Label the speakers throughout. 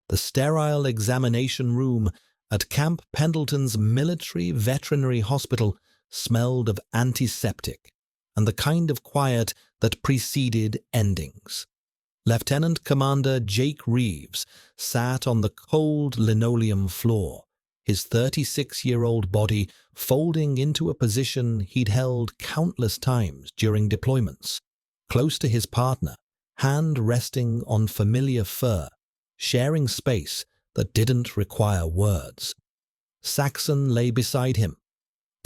Speaker 1: The sterile examination room at Camp Pendleton's military veterinary hospital smelled of antiseptic and the kind of quiet that preceded endings. Lieutenant Commander Jake Reeves sat on the cold linoleum floor, his 36-year-old body folding into a position he'd held countless times during deployments, close to his partner, hand resting on familiar fur, sharing space that didn't require words. Saxon lay beside him,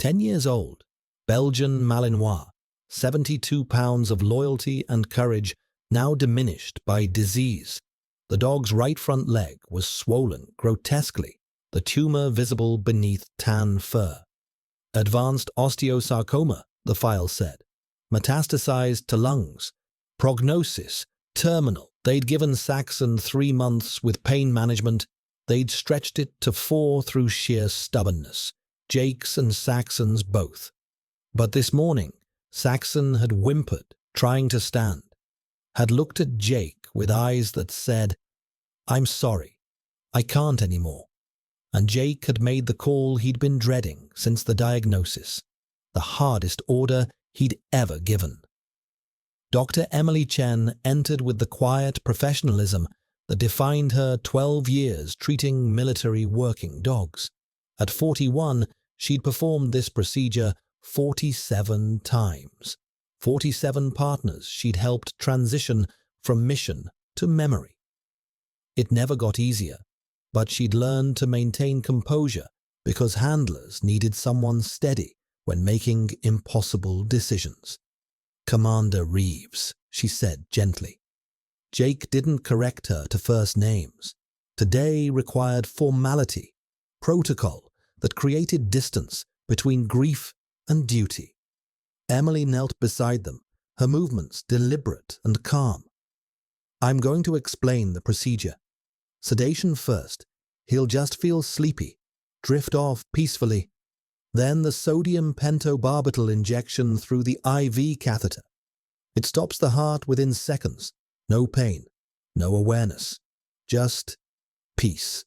Speaker 1: 10 years old, Belgian Malinois, 72 pounds of loyalty and courage now diminished by disease. The dog's right front leg was swollen grotesquely, the tumor visible beneath tan fur. Advanced osteosarcoma, the file said, metastasized to lungs. Prognosis, terminal. They'd given Saxon 3 months with pain management. They'd stretched it to 4 through sheer stubbornness. Jake's and Saxon's both. But this morning, Saxon had whimpered, trying to stand, had looked at Jake with eyes that said, "I'm sorry, I can't anymore." And Jake had made the call he'd been dreading since the diagnosis, the hardest order he'd ever given. Dr. Emily Chen entered with the quiet professionalism that defined her 12 years treating military working dogs. At 41, she'd performed this procedure 47 times. 47 partners she'd helped transition from mission to memory. It never got easier, but she'd learned to maintain composure because handlers needed someone steady when making impossible decisions. "Commander Reeves," she said gently. Jake didn't correct her to first names. Today required formality, protocol that created distance between grief and duty. Emily knelt beside them, her movements deliberate and calm. "I'm going to explain the procedure. Sedation first. He'll just feel sleepy, drift off peacefully. Then the sodium pentobarbital injection through the IV catheter. It stops the heart within seconds. No pain, no awareness, just peace."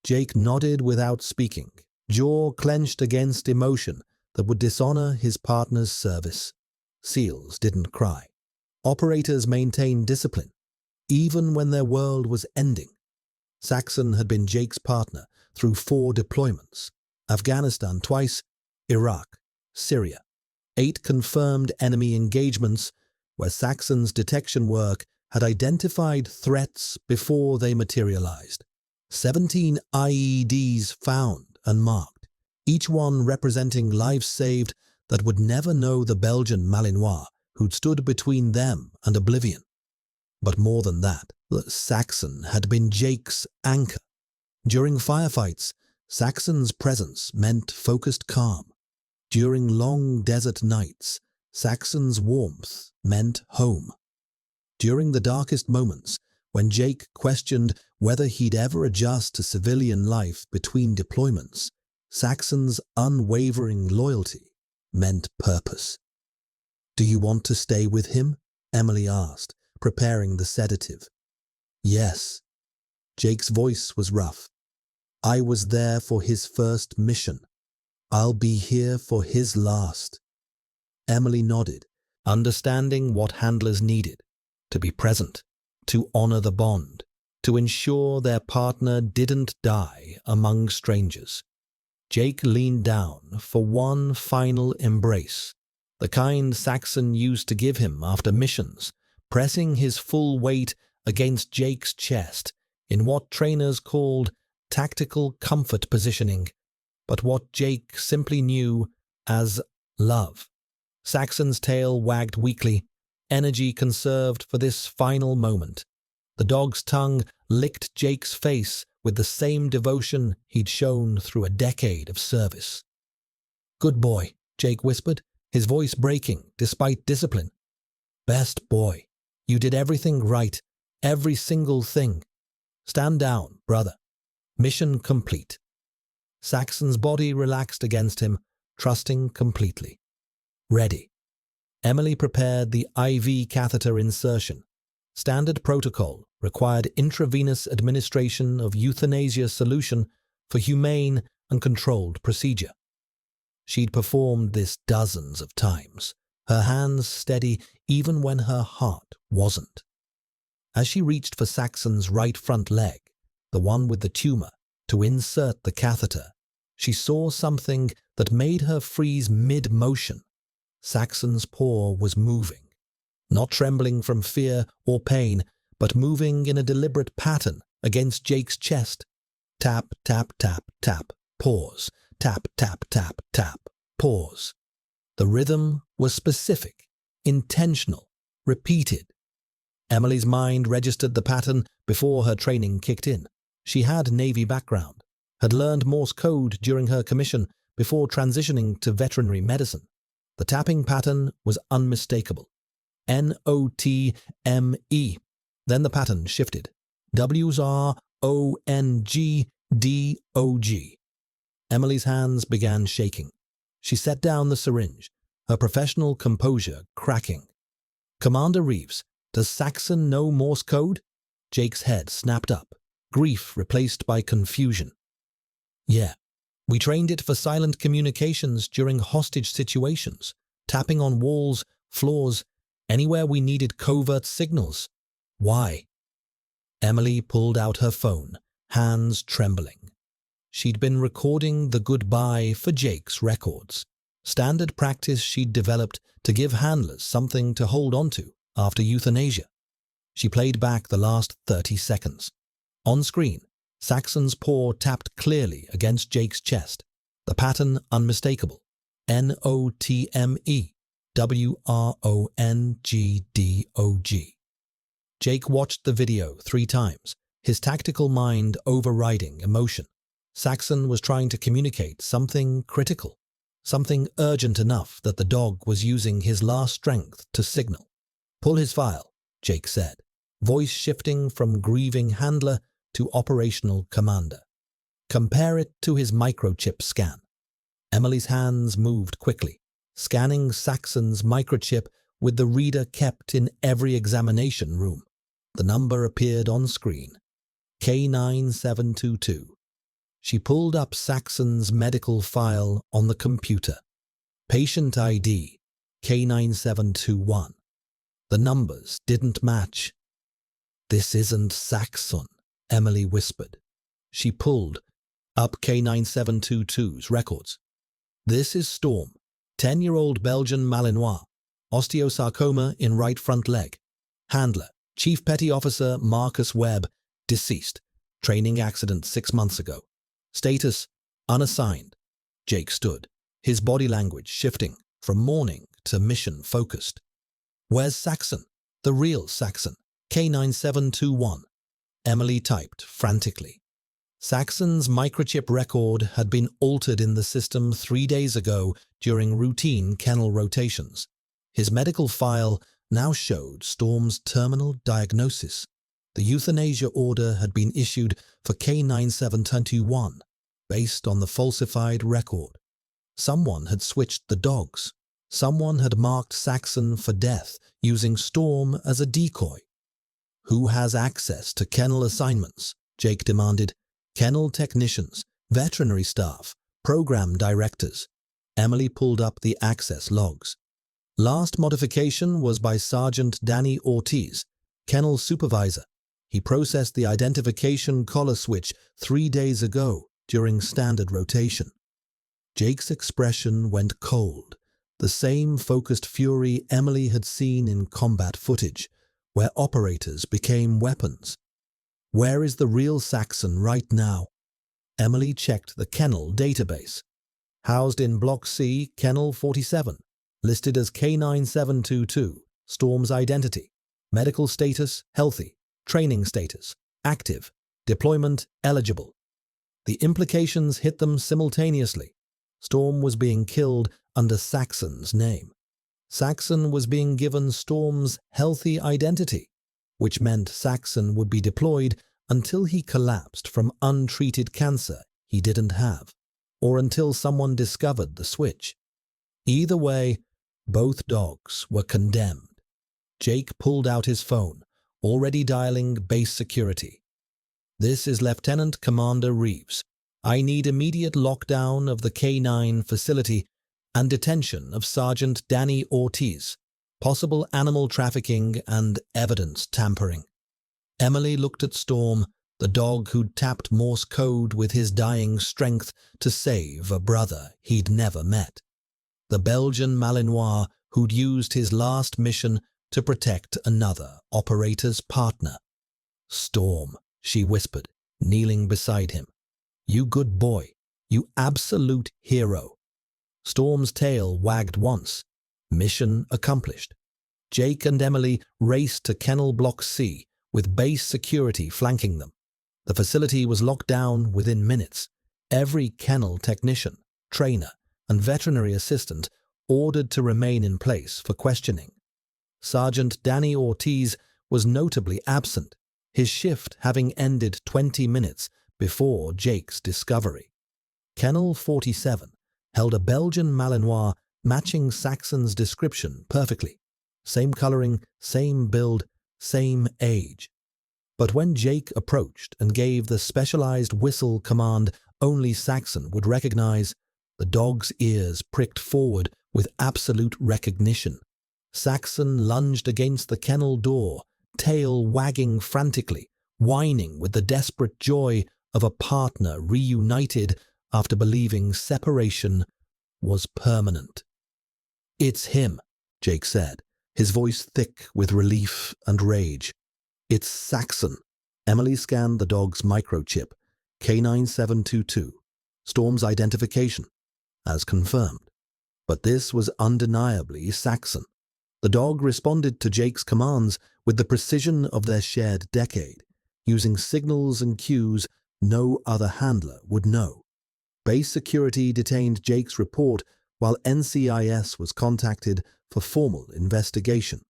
Speaker 1: Jake nodded without speaking, jaw clenched against emotion that would dishonor his partner's service. SEALs didn't cry. Operators maintained discipline, even when their world was ending. Saxon had been Jake's partner through 4 deployments: Afghanistan twice, Iraq, Syria. 8 confirmed enemy engagements where Saxon's detection work had identified threats before they materialized. 17 IEDs found and marked, each one representing lives saved that would never know the Belgian Malinois who'd stood between them and oblivion. But more than that, Saxon had been Jake's anchor. During firefights, Saxon's presence meant focused calm. During long desert nights, Saxon's warmth meant home. During the darkest moments, when Jake questioned whether he'd ever adjust to civilian life between deployments, Saxon's unwavering loyalty meant purpose. "Do you want to stay with him?" Emily asked, preparing the sedative. "Yes." Jake's voice was rough. "I was there for his first mission. I'll be here for his last." Emily nodded, understanding what handlers needed: to be present, to honor the bond, to ensure their partner didn't die among strangers. Jake leaned down for one final embrace, the kind Saxon used to give him after missions, pressing his full weight against Jake's chest in what trainers called tactical comfort positioning, but what Jake simply knew as love. Saxon's tail wagged weakly, energy conserved for this final moment. The dog's tongue licked Jake's face with the same devotion he'd shown through a decade of service. "Good boy," Jake whispered, his voice breaking despite discipline. "Best boy. You did everything right, every single thing. Stand down, brother. Mission complete." Saxon's body relaxed against him, trusting completely. "Ready." Emily prepared the IV catheter insertion. Standard protocol required intravenous administration of euthanasia solution for humane and controlled procedure. She'd performed this dozens of times, her hands steady even when her heart wasn't. As she reached for Saxon's right front leg, the one with the tumor, to insert the catheter, she saw something that made her freeze mid-motion. Saxon's paw was moving, not trembling from fear or pain, but moving in a deliberate pattern against Jake's chest. Tap, tap, tap, tap, pause. Tap, tap, tap, tap, pause. The rhythm was specific, intentional, repeated. Emily's mind registered the pattern before her training kicked in. She had Navy background, had learned Morse code during her commission before transitioning to veterinary medicine. The tapping pattern was unmistakable. N-O-T-M-E. Then the pattern shifted. W-R-O-N-G-D-O-G. Emily's hands began shaking. She set down the syringe, her professional composure cracking. "Commander Reeves, does Saxon know Morse code?" Jake's head snapped up, grief replaced by confusion. "Yeah, we trained it for silent communications during hostage situations, tapping on walls, floors, anywhere we needed covert signals. Why?" Emily pulled out her phone, hands trembling. She'd been recording the goodbye for Jake's records, standard practice she'd developed to give handlers something to hold onto after euthanasia. She played back the last 30 seconds. On screen, Saxon's paw tapped clearly against Jake's chest, the pattern unmistakable. N-O-T-M-E, W-R-O-N-G-D-O-G. Jake watched the video 3 times, his tactical mind overriding emotion. Saxon was trying to communicate something critical, something urgent enough that the dog was using his last strength to signal. "Pull his file," Jake said, voice shifting from grieving handler to operational commander. "Compare it to his microchip scan." Emily's hands moved quickly, scanning Saxon's microchip with the reader kept in every examination room. The number appeared on screen. K-9 722. She pulled up Saxon's medical file on the computer. Patient ID, K9721. The numbers didn't match. "This isn't Saxon," Emily whispered. She pulled up K9722's records. "This is Storm, 10-year-old Belgian Malinois, osteosarcoma in right front leg. Handler, Chief Petty Officer Marcus Webb, deceased. Training accident 6 months ago. Status, unassigned." Jake stood, his body language shifting from mourning to mission-focused. "Where's Saxon? The real Saxon? K9721. Emily typed frantically. Saxon's microchip record had been altered in the system 3 days ago during routine kennel rotations. His medical file now showed Storm's terminal diagnosis. The euthanasia order had been issued for K9721 based on the falsified record. Someone had switched the dogs. Someone had marked Saxon for death using Storm as a decoy. "Who has access to kennel assignments?" Jake demanded. "Kennel technicians, veterinary staff, program directors." Emily pulled up the access logs. Last modification was by Sergeant Danny Ortiz, kennel supervisor. He processed the identification collar switch 3 days ago during standard rotation. Jake's expression went cold, the same focused fury Emily had seen in combat footage, where operators became weapons. "Where is the real Saxon right now?" Emily checked the kennel database. Housed in Block C, Kennel 47, listed as K9722, Storm's identity. Medical status, healthy. Training status, active. Deployment, eligible. The implications hit them simultaneously. Storm was being killed under Saxon's name. Saxon was being given Storm's healthy identity, which meant Saxon would be deployed until he collapsed from untreated cancer he didn't have, or until someone discovered the switch. Either way, both dogs were condemned. Jake pulled out his phone, already dialing base security. This is Lieutenant Commander Reeves. I need immediate lockdown of the K-9 facility and detention of Sergeant Danny Ortiz. Possible animal trafficking and evidence tampering. Emily looked at Storm, the dog who'd tapped Morse code with his dying strength to save a brother he'd never met. The Belgian Malinois who'd used his last mission to protect another operator's partner. Storm, she whispered, kneeling beside him. You good boy. You absolute hero. Storm's tail wagged once. Mission accomplished. Jake and Emily raced to Kennel Block C, with base security flanking them. The facility was locked down within minutes. Every kennel technician, trainer, and veterinary assistant ordered to remain in place for questioning. Sergeant Danny Ortiz was notably absent, his shift having ended 20 minutes before Jake's discovery. Kennel 47 held a Belgian Malinois matching Saxon's description perfectly. Same coloring, same build, same age. But when Jake approached and gave the specialized whistle command only Saxon would recognize, the dog's ears pricked forward with absolute recognition. Saxon lunged against the kennel door, tail wagging frantically, whining with the desperate joy of a partner reunited after believing separation was permanent. It's him, Jake said, his voice thick with relief and rage. It's Saxon. Emily scanned the dog's microchip, K9722, Storm's identification, as confirmed. But this was undeniably Saxon. The dog responded to Jake's commands with the precision of their shared decade, using signals and cues no other handler would know. Base security detained Jake's report while NCIS was contacted for formal investigation.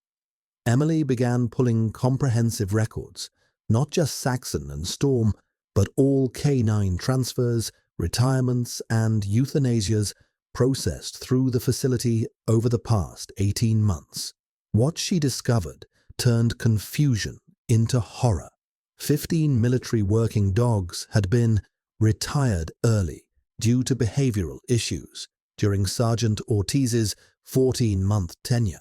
Speaker 1: Emily began pulling comprehensive records, not just Saxon and Storm, but all K-9 transfers, retirements, and euthanasias processed through the facility over the past 18 months. What she discovered turned confusion into horror. 15 military working dogs had been retired early due to behavioral issues during Sergeant Ortiz's 14-month tenure.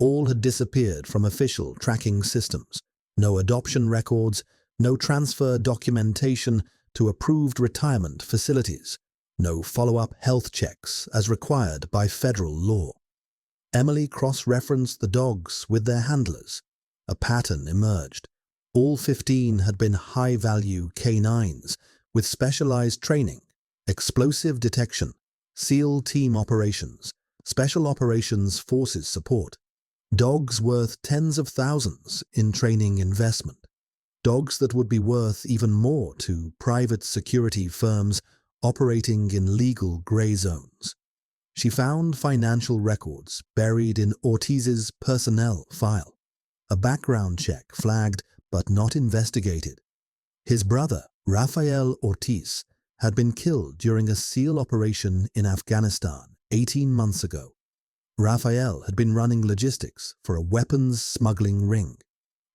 Speaker 1: All had disappeared from official tracking systems. No adoption records, no transfer documentation to approved retirement facilities, no follow-up health checks as required by federal law. Emily cross-referenced the dogs with their handlers. A pattern emerged. All 15 had been high-value K-9s with specialized training, explosive detection, SEAL team operations, Special Operations Forces support. Dogs worth tens of thousands in training investment. Dogs that would be worth even more to private security firms operating in legal gray zones. She found financial records buried in Ortiz's personnel file. A background check flagged but not investigated. His brother, Rafael Ortiz, had been killed during a SEAL operation in Afghanistan 18 months ago. Rafael had been running logistics for a weapons smuggling ring.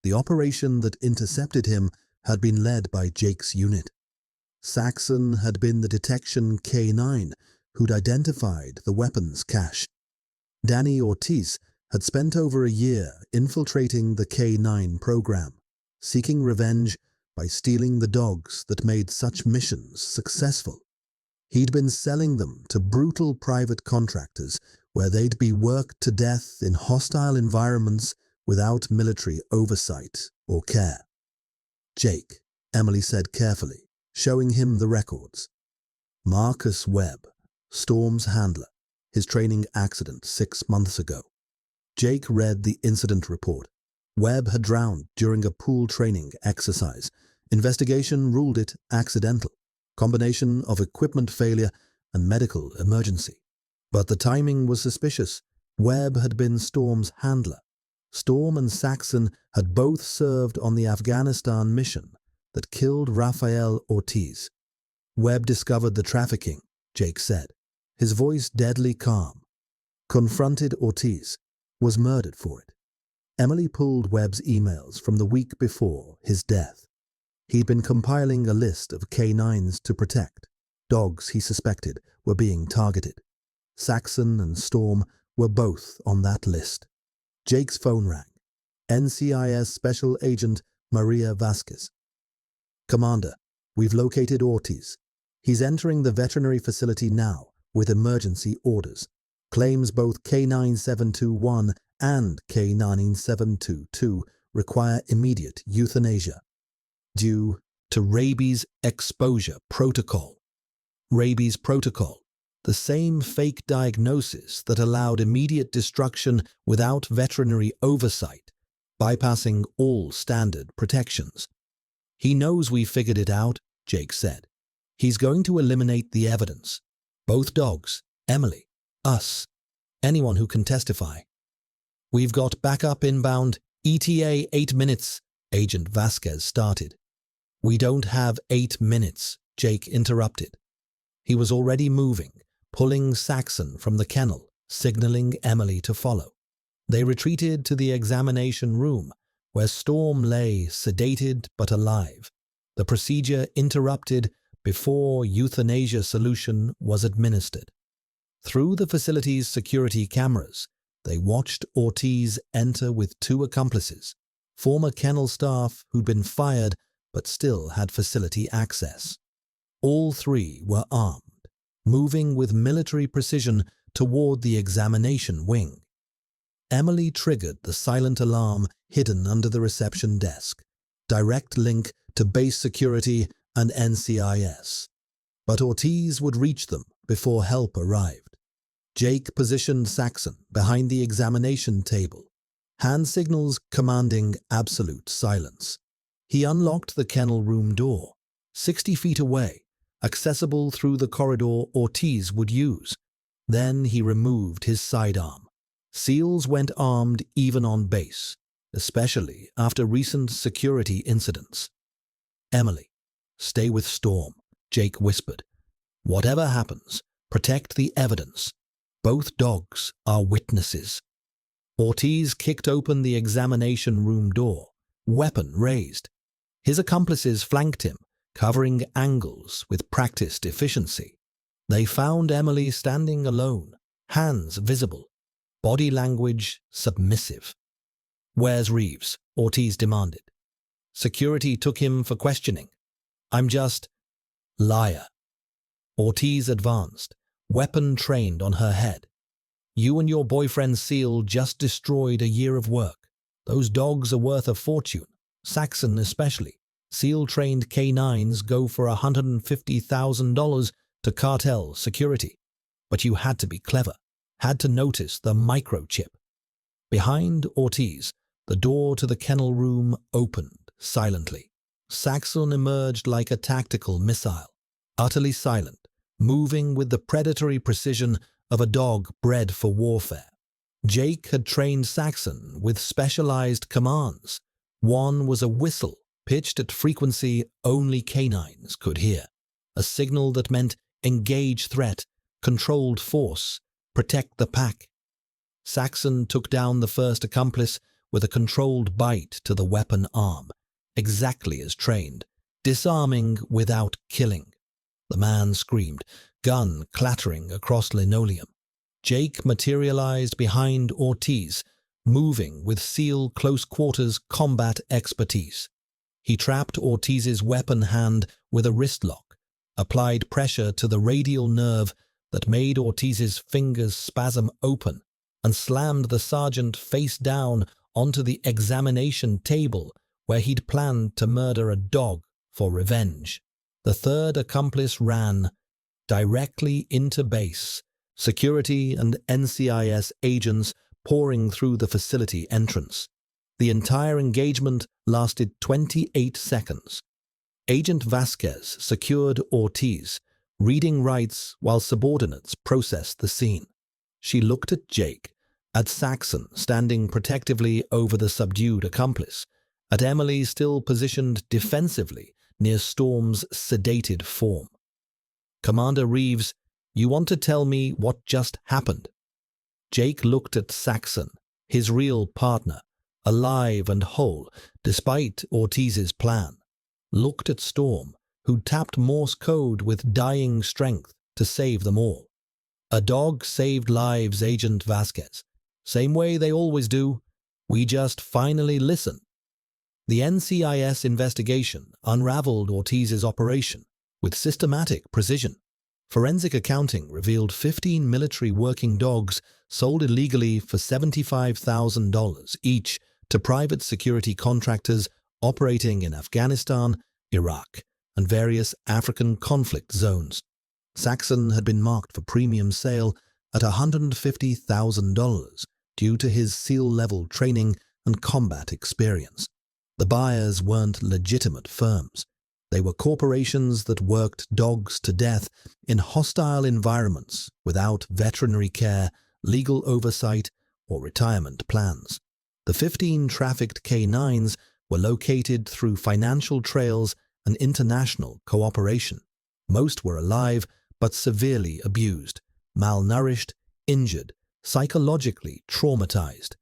Speaker 1: The operation that intercepted him had been led by Jake's unit. Saxon had been the detection K-9 who'd identified the weapons cache. Danny Ortiz had spent over a year infiltrating the K-9 program, seeking revenge by stealing the dogs that made such missions successful. He'd been selling them to brutal private contractors where they'd be worked to death in hostile environments without military oversight or care. Jake, Emily said carefully, showing him the records. Marcus Webb, Storm's handler, his training accident 6 months ago. Jake read the incident report. Webb had drowned during a pool training exercise. Investigation ruled it accidental. Combination of equipment failure and medical emergency. But the timing was suspicious. Webb had been Storm's handler. Storm and Saxon had both served on the Afghanistan mission that killed Rafael Ortiz. Webb discovered the trafficking, Jake said, his voice deadly calm. Confronted Ortiz, was murdered for it. Emily pulled Webb's emails from the week before his death. He'd been compiling a list of K-9s to protect. Dogs he suspected were being targeted. Saxon and Storm were both on that list. Jake's phone rang. NCIS Special Agent Maria Vasquez. "Commander, we've located Ortiz. He's entering the veterinary facility now with emergency orders. Claims both K-9721 and K-9722 require immediate euthanasia due to rabies exposure protocol." Rabies protocol, the same fake diagnosis that allowed immediate destruction without veterinary oversight, bypassing all standard protections. "He knows we figured it out," Jake said. "He's going to eliminate the evidence. Both dogs, Emily, us, anyone who can testify." "We've got backup inbound, ETA 8 minutes, Agent Vasquez started. "We don't have 8 minutes, Jake interrupted. He was already moving, pulling Saxon from the kennel, signaling Emily to follow. They retreated to the examination room, where Storm lay sedated but alive, the procedure interrupted before euthanasia solution was administered. Through the facility's security cameras, they watched Ortiz enter with 2 accomplices, former kennel staff who'd been fired but still had facility access. All 3 were armed, moving with military precision toward the examination wing. Emily triggered the silent alarm hidden under the reception desk, direct link to base security and NCIS. But Ortiz would reach them before help arrived. Jake positioned Saxon behind the examination table, hand signals commanding absolute silence. He unlocked the kennel room door, 60 feet away, accessible through the corridor Ortiz would use. Then he removed his sidearm. SEALs went armed even on base, especially after recent security incidents. "Emily, stay with Storm," Jake whispered. "Whatever happens, protect the evidence. Both dogs are witnesses." Ortiz kicked open the examination room door, weapon raised. His accomplices flanked him, covering angles with practiced efficiency. They found Emily standing alone, hands visible, body language submissive. "Where's Reeves?" Ortiz demanded. "Security took him for questioning." "I'm just—" "Liar." Ortiz advanced, weapon trained on her head. "You and your boyfriend SEAL just destroyed a year of work. Those dogs are worth a fortune, Saxon especially. SEAL-trained K-9s go for $150,000 to cartel security. But you had to be clever, had to notice the microchip." Behind Ortiz, the door to the kennel room opened silently. Saxon emerged like a tactical missile, utterly silent, moving with the predatory precision of a dog bred for warfare. Jake had trained Saxon with specialized commands. One was a whistle pitched at frequency only K-9s could hear, a signal that meant engage threat, controlled force, protect the pack. Saxon took down the first accomplice with a controlled bite to the weapon arm, exactly as trained, disarming without killing. The man screamed, gun clattering across linoleum. Jake materialized behind Ortiz, moving with SEAL close-quarters combat expertise. He trapped Ortiz's weapon hand with a wrist lock, applied pressure to the radial nerve that made Ortiz's fingers spasm open, and slammed the sergeant face down onto the examination table where he'd planned to murder a dog for revenge. The third accomplice ran directly into base, security and NCIS agents pouring through the facility entrance. The entire engagement lasted 28 seconds. Agent Vasquez secured Ortiz, reading rights while subordinates processed the scene. She looked at Jake, at Saxon standing protectively over the subdued accomplice, at Emily still positioned defensively near Storm's sedated form. "Commander Reeves, you want to tell me what just happened?" Jake looked at Saxon, his real partner, alive and whole despite Ortiz's plan, looked at Storm, who tapped Morse code with dying strength to save them all. "A dog saved lives, Agent Vasquez. Same way they always do. We just finally listen." The NCIS investigation unraveled Ortiz's operation with systematic precision. Forensic accounting revealed 15 military working dogs sold illegally for $75,000 each to private security contractors operating in Afghanistan, Iraq, and various African conflict zones. Saxon had been marked for premium sale at $150,000 due to his SEAL-level training and combat experience. The buyers weren't legitimate firms. They were corporations that worked dogs to death in hostile environments without veterinary care, legal oversight, or retirement plans. The 15 trafficked K-9s were located through financial trails and international cooperation. Most were alive but severely abused, malnourished, injured, psychologically traumatized.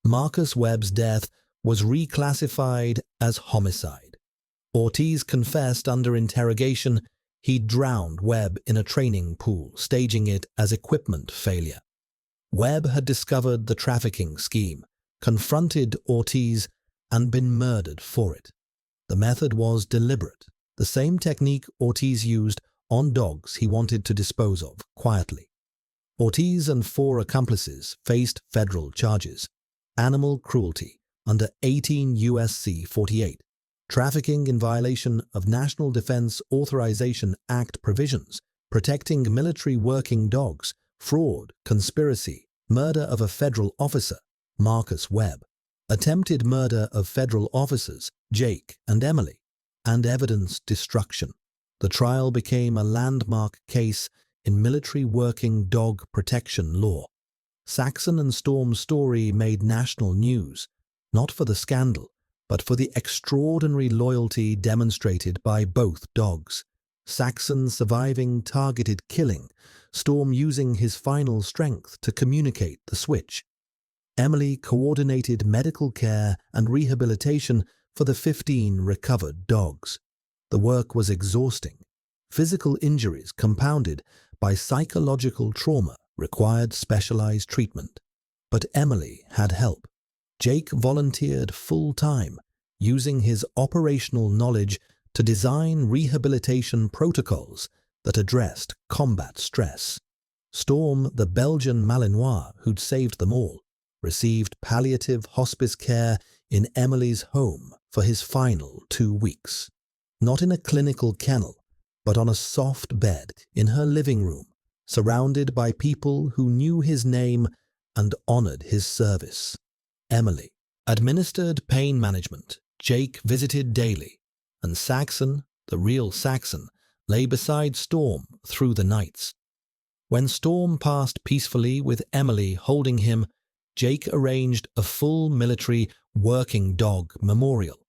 Speaker 1: Marcus Webb's death was reclassified as homicide. Ortiz confessed under interrogation he drowned Webb in a training pool, staging it as equipment failure. Webb had discovered the trafficking scheme, confronted Ortiz, and been murdered for it. The method was deliberate, the same technique Ortiz used on dogs he wanted to dispose of quietly. Ortiz and 4 accomplices faced federal charges: animal cruelty under 18 U.S.C. 48, trafficking in violation of National Defense Authorization Act provisions, protecting military working dogs, fraud, conspiracy, murder of a federal officer, Marcus Webb, attempted murder of federal officers, Jake and Emily, and evidence destruction. The trial became a landmark case in military working dog protection law. Saxon and Storm's story made national news, not for the scandal, but for the extraordinary loyalty demonstrated by both dogs. Saxon surviving targeted killing, Storm using his final strength to communicate the switch. Emily coordinated medical care and rehabilitation for the 15 recovered dogs. The work was exhausting. Physical injuries compounded by psychological trauma required specialized treatment. But Emily had help. Jake volunteered full-time, using his operational knowledge to design rehabilitation protocols that addressed combat stress. Storm, the Belgian Malinois who'd saved them all, received palliative hospice care in Emily's home for his final 2 weeks. Not in a clinical kennel, but on a soft bed in her living room, surrounded by people who knew his name and honored his service. Emily administered pain management. Jake visited daily, and Saxon, the real Saxon, lay beside Storm through the nights. When Storm passed peacefully with Emily holding him, Jake arranged a full military working dog memorial.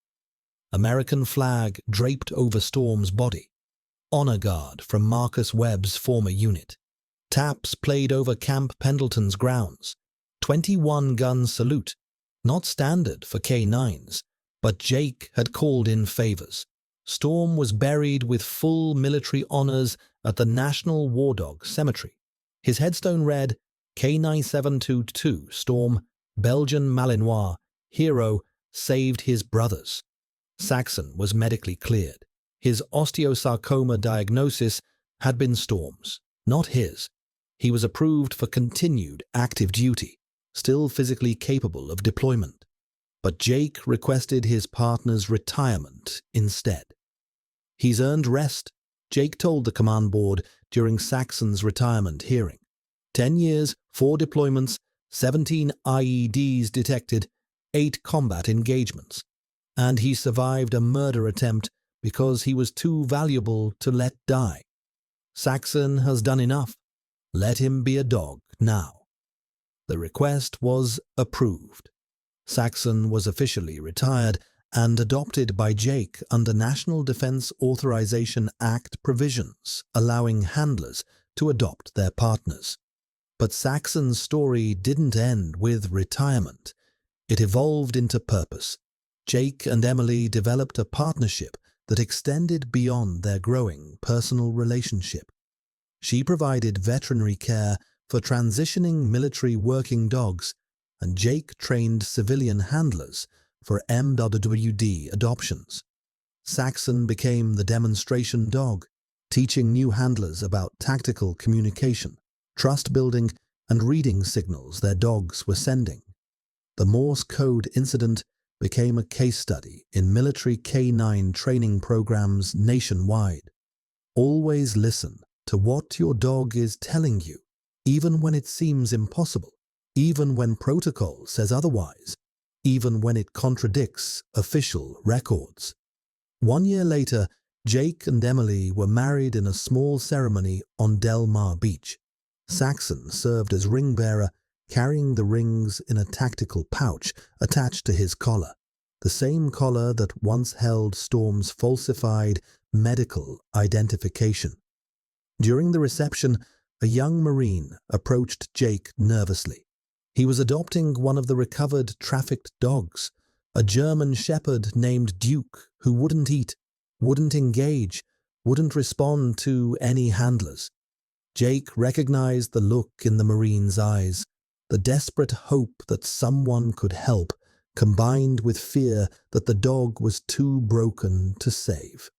Speaker 1: American flag draped over Storm's body. Honor Guard from Marcus Webb's former unit. Taps played over Camp Pendleton's grounds. 21-gun salute. Not standard for K-9s, but Jake had called in favors. Storm was buried with full military honors at the National War Dog Cemetery. His headstone read, K-9722 Storm, Belgian Malinois, hero, saved his brothers. Saxon was medically cleared. His osteosarcoma diagnosis had been Storm's, not his. He was approved for continued active duty, still physically capable of deployment. But Jake requested his partner's retirement instead. He's earned rest, Jake told the command board during Saxon's retirement hearing. 10 years, 4 deployments, 17 IEDs detected, 8 combat engagements. And he survived a murder attempt because he was too valuable to let die. Saxon has done enough. Let him be a dog now. The request was approved. Saxon was officially retired and adopted by Jake under National Defense Authorization Act provisions, allowing handlers to adopt their partners. But Saxon's story didn't end with retirement. It evolved into purpose. Jake and Emily developed a partnership that extended beyond their growing personal relationship. She provided veterinary care for transitioning military working dogs, and Jake trained civilian handlers for MWD adoptions. Saxon became the demonstration dog, teaching new handlers about tactical communication, trust building, and reading signals their dogs were sending. The Morse code incident became a case study in military K-9 training programs nationwide. Always listen to what your dog is telling you, even when it seems impossible, even when protocol says otherwise, even when it contradicts official records. 1 year later, Jake and Emily were married in a small ceremony on Del Mar Beach. Saxon served as ring bearer, carrying the rings in a tactical pouch attached to his collar, the same collar that once held Storm's falsified medical identification. During the reception, a young Marine approached Jake nervously. He was adopting one of the recovered trafficked dogs, a German shepherd named Duke, who wouldn't eat, wouldn't engage, wouldn't respond to any handlers. Jake recognized the look in the Marine's eyes, the desperate hope that someone could help, combined with fear that the dog was too broken to save.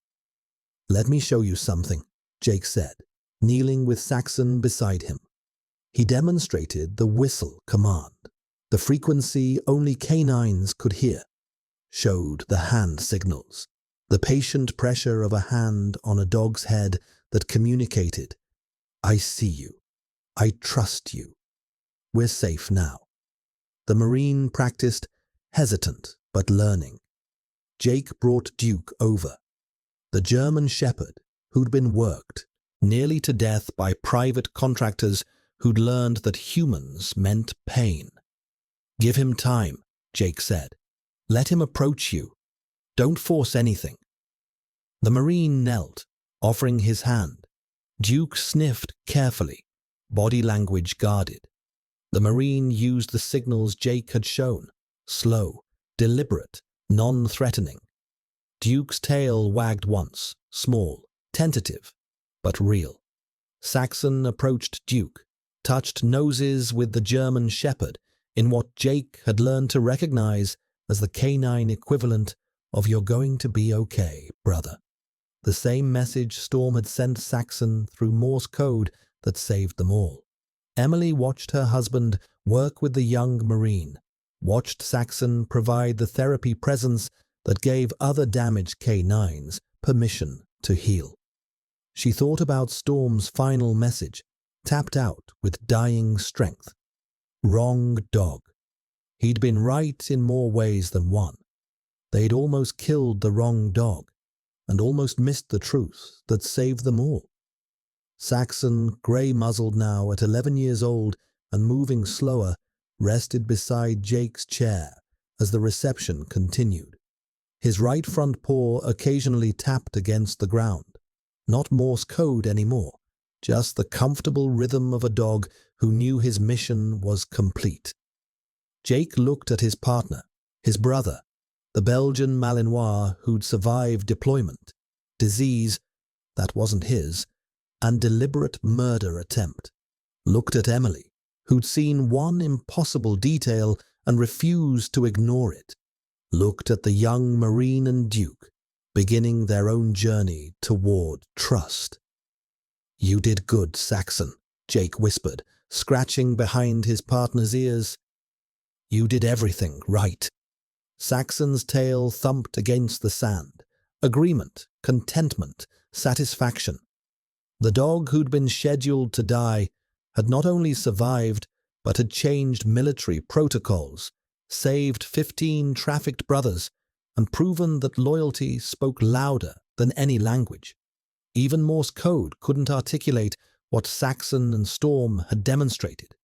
Speaker 1: "Let me show you something," Jake said, kneeling with Saxon beside him. He demonstrated the whistle command, the frequency only K-9s could hear, showed the hand signals, the patient pressure of a hand on a dog's head that communicated, "I see you. I trust you. We're safe now." The Marine practiced, hesitant but learning. Jake brought Duke over, the German shepherd who'd been worked nearly to death by private contractors who'd learned that humans meant pain. "Give him time," Jake said. "Let him approach you. Don't force anything." The Marine knelt, offering his hand. Duke sniffed carefully, body language guarded. The Marine used the signals Jake had shown, slow, deliberate, non-threatening. Duke's tail wagged once, small, tentative, but real. Saxon approached Duke, touched noses with the German shepherd in what Jake had learned to recognize as the K-9 equivalent of "You're going to be okay, brother." The same message Storm had sent Saxon through Morse code that saved them all. Emily watched her husband work with the young Marine, watched Saxon provide the therapy presence that gave other damaged K-9s permission to heal. She thought about Storm's final message, tapped out with dying strength. Wrong dog. He'd been right in more ways than one. They'd almost killed the wrong dog, and almost missed the truth that saved them all. Saxon, grey-muzzled now at 11 years old and moving slower, rested beside Jake's chair as the reception continued. His right front paw occasionally tapped against the ground. Not Morse code anymore, just the comfortable rhythm of a dog who knew his mission was complete. Jake looked at his partner, his brother, the Belgian Malinois who'd survived deployment, disease, that wasn't his, and deliberate murder attempt. Looked at Emily, who'd seen one impossible detail and refused to ignore it. Looked at the young Marine and Duke, beginning their own journey toward trust. "You did good, Saxon," Jake whispered, scratching behind his partner's ears. "You did everything right." Saxon's tail thumped against the sand. Agreement, contentment, satisfaction. The dog who'd been scheduled to die had not only survived, but had changed military protocols, saved 15 trafficked brothers, and proven that loyalty spoke louder than any language. Even Morse code couldn't articulate what Saxon and Storm had demonstrated,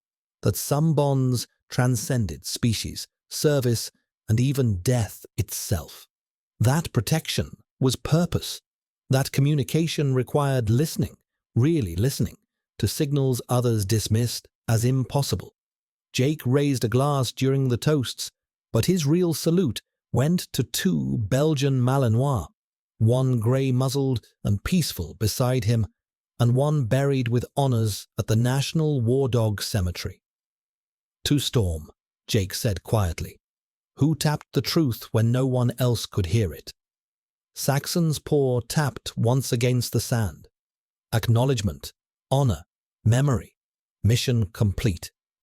Speaker 1: that some bonds transcended species, service, and even death itself. That protection was purpose. That communication required listening, really listening, to signals others dismissed as impossible. Jake raised a glass during the toasts, but his real salute went to 2 Belgian Malinois, one grey-muzzled and peaceful beside him, and one buried with honours at the National War Dog Cemetery. "To Storm," Jake said quietly, who tapped the truth when no one else could hear it. Saxon's paw tapped once against the sand. Acknowledgement, honour, memory, mission complete.